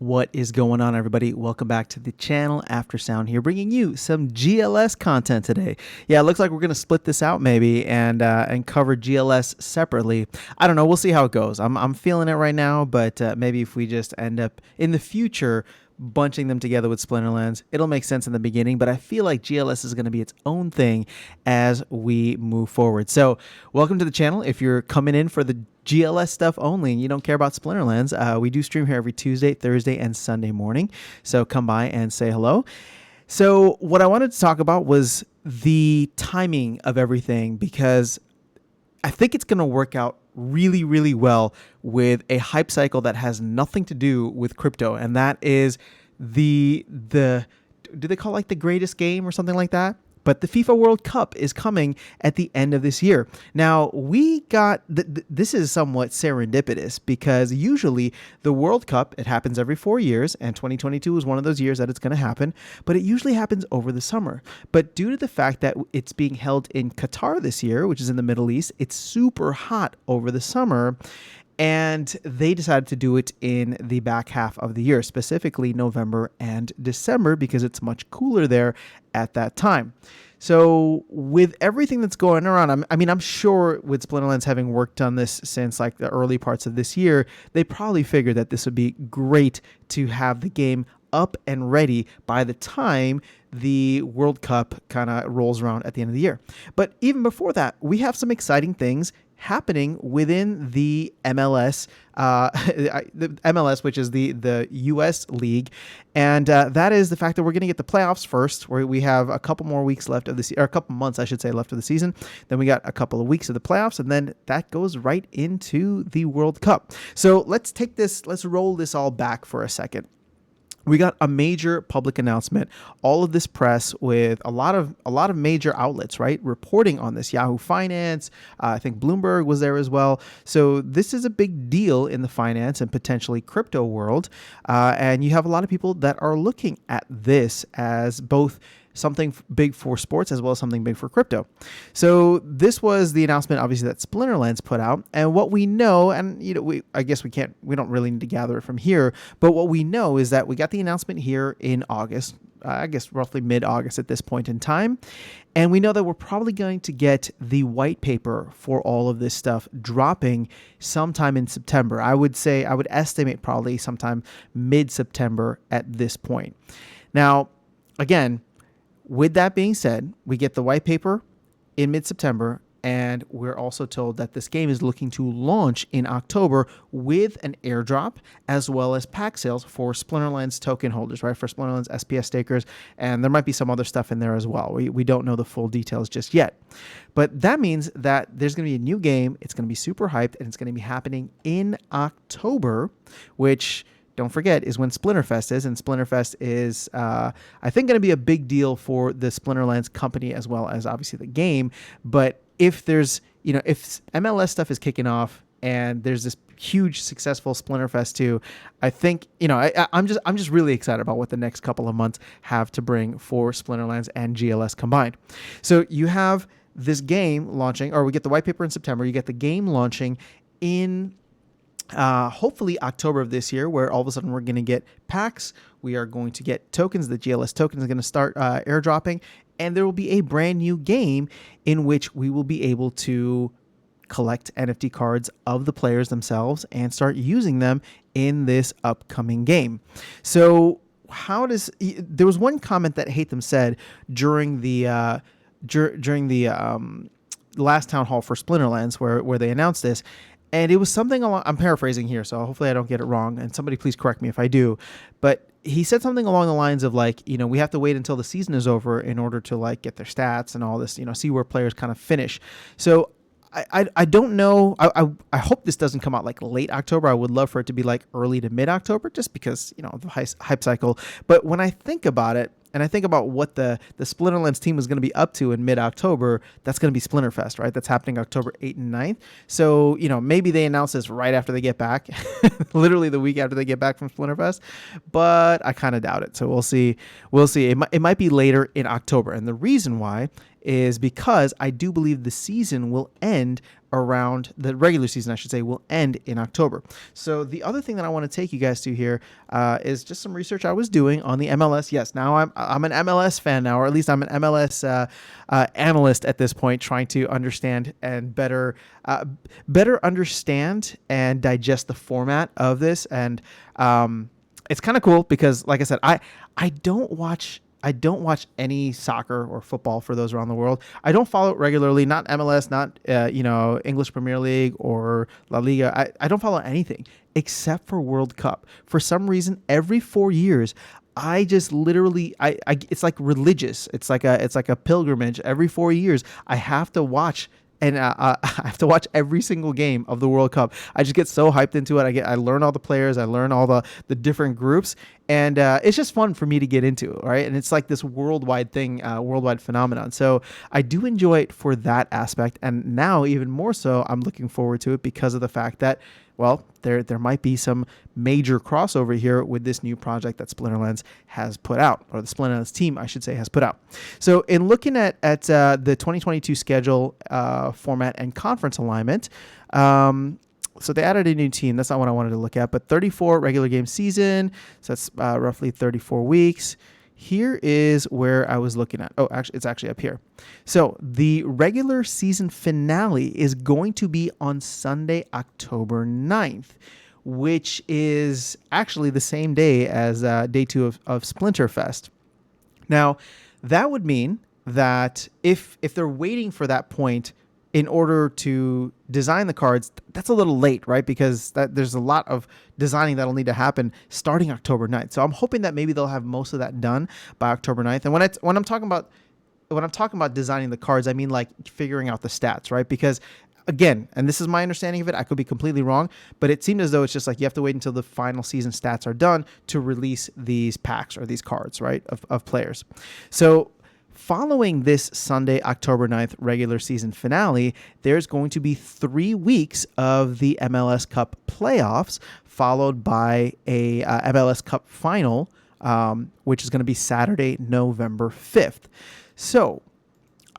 What is going on, everybody? Welcome back to the channel. After Sound here, bringing you some GLS content today. Yeah, it looks like we're gonna split this out maybe and cover GLS separately. I don't know. We'll see how it goes. I'm feeling it right now, but maybe if we just end up in the future bunching them together with Splinterlands, it'll make sense in the beginning, but I feel like GLS is going to be its own thing as we move forward. So welcome to the channel. If you're coming in for the GLS stuff only and you don't care about Splinterlands, we do stream here every Tuesday, Thursday, and Sunday morning. So come by and say hello. So what I wanted to talk about was the timing of everything, because I think it's going to work out really, really well with a hype cycle that has nothing to do with crypto, and that is the do they call it like the greatest game or something like that? But the FIFA World Cup is coming at the end of this year. Now, we got, this is somewhat serendipitous because usually the World Cup, it happens every 4 years, and 2022 is one of those years that it's going to happen, but it usually happens over the summer. But due to the fact that it's being held in Qatar this year, which is in the Middle East, it's super hot over the summer, and they decided to do it in the back half of the year, specifically November and December, because it's much cooler there at that time. So with everything that's going around, I'm sure with Splinterlands having worked on this since like the early parts of this year, they probably figured that this would be great to have the game up and ready by the time the World Cup kind of rolls around at the end of the year. But even before that, we have some exciting things happening within the MLS, the MLS, which is the U.S. league, and that is the fact that we're going to get the playoffs first, where we have a couple more weeks left of the or a couple months, I should say, left of the season. Then we got a couple of weeks of the playoffs, and then that goes right into the World Cup. So let's roll this all back for a second. We got a major public announcement, all of this press with a lot of major outlets, right, reporting on this. Yahoo Finance, I think Bloomberg was there as well. So this is a big deal in the finance and potentially crypto world. And you have a lot of people that are looking at this as both something big for sports as well as something big for crypto. So this was the announcement, obviously, that Splinterlands put out. And what we know, and we don't really need to gather it from here, but what we know is that we got the announcement here in August, I guess roughly mid-August at this point in time. And we know that we're probably going to get the white paper for all of this stuff dropping sometime in September. I would estimate probably sometime mid-September at this point. Now, again, with that being said, we get the white paper in mid-September, and we're also told that this game is looking to launch in October with an airdrop as well as pack sales for Splinterlands token holders, right? For Splinterlands SPS stakers, and there might be some other stuff in there as well. We don't know the full details just yet. But that means that there's going to be a new game. It's going to be super hyped, and it's going to be happening in October, which, don't forget, is when Splinterfest is, and Splinterfest is, I think, going to be a big deal for the Splinterlands company as well as obviously the game. But if there's, if MLS stuff is kicking off and there's this huge successful Splinterfest too, I think, I'm just really excited about what the next couple of months have to bring for Splinterlands and GLS combined. So you have this game launching, or we get the white paper in September. You get the game launching in hopefully October of this year, where all of a sudden we're going to get packs. We are going to get tokens. The GLS token is going to start airdropping, and there will be a brand new game in which we will be able to collect NFT cards of the players themselves and start using them in this upcoming game. So there was one comment that Hatham said during the last town hall for Splinterlands where they announced this. And it was something along, I'm paraphrasing here, so hopefully I don't get it wrong, and somebody please correct me if I do. But he said something along the lines of like, we have to wait until the season is over in order to like get their stats and all this, see where players kind of finish. So I don't know. I hope this doesn't come out like late October. I would love for it to be like early to mid October, just because, the hype cycle. But when I think about it, and I think about what the Splinterlands team is going to be up to in mid-October, that's going to be Splinterfest, right? That's happening October 8th and 9th. So, maybe they announce this right after they get back, literally the week after they get back from Splinterfest, but I kind of doubt it. So we'll see. It might be later in October. And the reason why is because I do believe the season will end around the regular season, I should say, will end in October. So the other thing that I want to take you guys to here is just some research I was doing on the MLS. Yes, now I'm an MLS fan now, or at least I'm an MLS analyst at this point, trying to understand and better understand and digest the format of this. And it's kind of cool because, like I said, I don't watch any soccer or football for those around the world. I don't follow it regularly, not MLS, not English Premier League or La Liga. I don't follow anything except for World Cup. For some reason, every 4 years, I just literally it's like religious. It's like a pilgrimage. Every 4 years, I have to watch. And I have to watch every single game of the World Cup. I just get so hyped into it. I learn all the players. I learn all the different groups. And it's just fun for me to get into, right? And it's like this worldwide thing, worldwide phenomenon. So I do enjoy it for that aspect. And now even more so, I'm looking forward to it because of the fact that, well, there might be some major crossover here with this new project that Splinterlands has put out, or the Splinterlands team, I should say, has put out. So in looking at the 2022 schedule, format, and conference alignment, so they added a new team. That's not what I wanted to look at, but 34 regular game season. So that's roughly 34 weeks. Here is where I was looking at. Oh, actually, it's actually up here. So the regular season finale is going to be on Sunday, October 9th, which is actually the same day as day 2 of Splinterfest. Now, that would mean that if they're waiting for that point in order to design the cards, that's a little late, right? Because there's a lot of designing that'll need to happen starting October 9th. So I'm hoping that maybe they'll have most of that done by October 9th. And when I'm talking about designing the cards, I mean like figuring out the stats, right? Because again, and this is my understanding of it, I could be completely wrong, but it seemed as though it's just like you have to wait until the final season stats are done to release these packs or these cards, right, of players. So following this Sunday, October 9th regular season finale, there's going to be 3 weeks of the MLS Cup playoffs, followed by a MLS Cup final, which is going to be Saturday, November 5th. So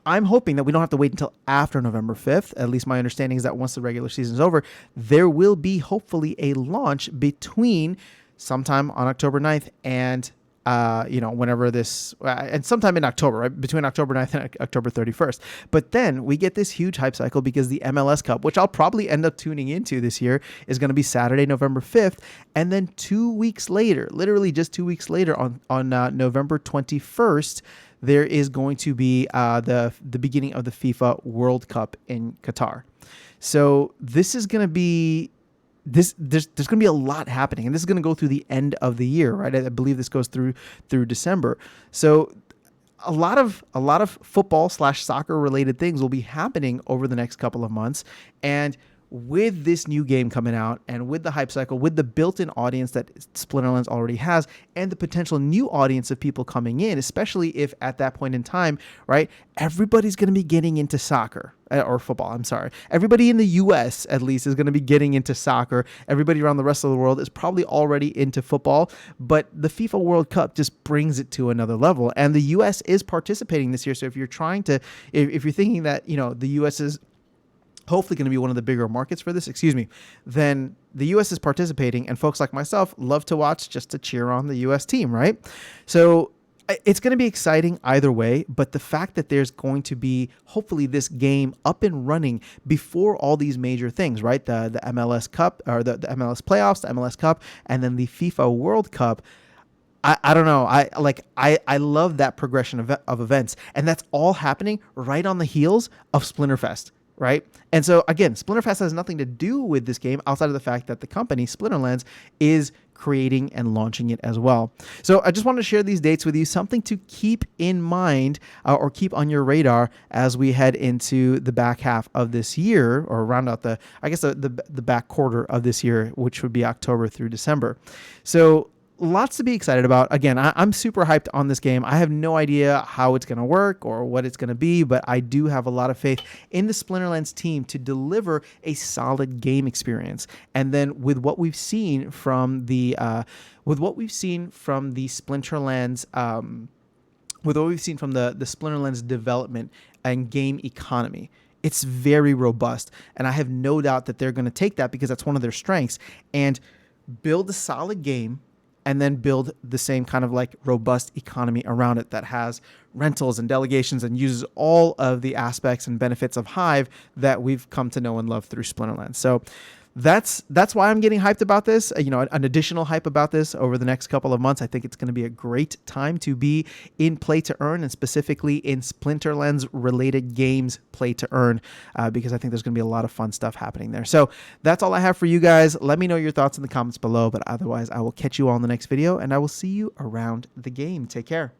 I'm hoping that we don't have to wait until after November 5th. At least my understanding is that once the regular season is over, there will be hopefully a launch between sometime on October 9th and whenever this, and sometime in October, right? Between October 9th and October 31st. But then we get this huge hype cycle because the MLS Cup, which I'll probably end up tuning into this year, is going to be Saturday, November 5th. And then 2 weeks later, literally just 2 weeks later on November 21st, there is going to be the beginning of the FIFA World Cup in Qatar. So this is going to be there's going to be a lot happening, and this is going to go through the end of the year, right? I believe this goes through December. So a lot of football / soccer related things will be happening over the next couple of months. And with this new game coming out and with the hype cycle, with the built-in audience that Splinterlands already has and the potential new audience of people coming in, especially if at that point in time, right, everybody's going to be getting into soccer or football. I'm sorry. Everybody in the US at least is going to be getting into soccer. Everybody around the rest of the world is probably already into football, but the FIFA World Cup just brings it to another level. And the US is participating this year. So if you're if you're thinking that, the US is hopefully going to be one of the bigger markets for this, then the U.S. is participating, and folks like myself love to watch just to cheer on the U.S. team, right? So it's going to be exciting either way, but the fact that there's going to be hopefully this game up and running before all these major things, right? The MLS Cup, or the MLS playoffs, the MLS Cup, and then the FIFA World Cup. I don't know. I love that progression of events, and that's all happening right on the heels of Splinterfest. Right. And so, again, Splinterfest has nothing to do with this game outside of the fact that the company, Splinterlands, is creating and launching it as well. So I just wanted to share these dates with you, something to keep in mind or keep on your radar as we head into the back half of this year, or round out the back quarter of this year, which would be October through December. So lots to be excited about. Again, I'm super hyped on this game. I have no idea how it's going to work or what it's going to be, but I do have a lot of faith in the Splinterlands team to deliver a solid game experience. And then with what we've seen from the Splinterlands with what we've seen from the Splinterlands development and game economy, it's very robust. And I have no doubt that they're going to take that, because that's one of their strengths, and build a solid game, and then build the same kind of like robust economy around it that has rentals and delegations and uses all of the aspects and benefits of Hive that we've come to know and love through Splinterlands. So that's why I'm getting hyped about this. You know, an additional hype about this over the next couple of months. I think it's going to be a great time to be in play to earn, and specifically in Splinterlands related games play to earn, because I think there's going to be a lot of fun stuff happening there. So that's all I have for you guys. Let me know your thoughts in the comments below, but otherwise I will catch you all in the next video, and I will see you around the game. Take care.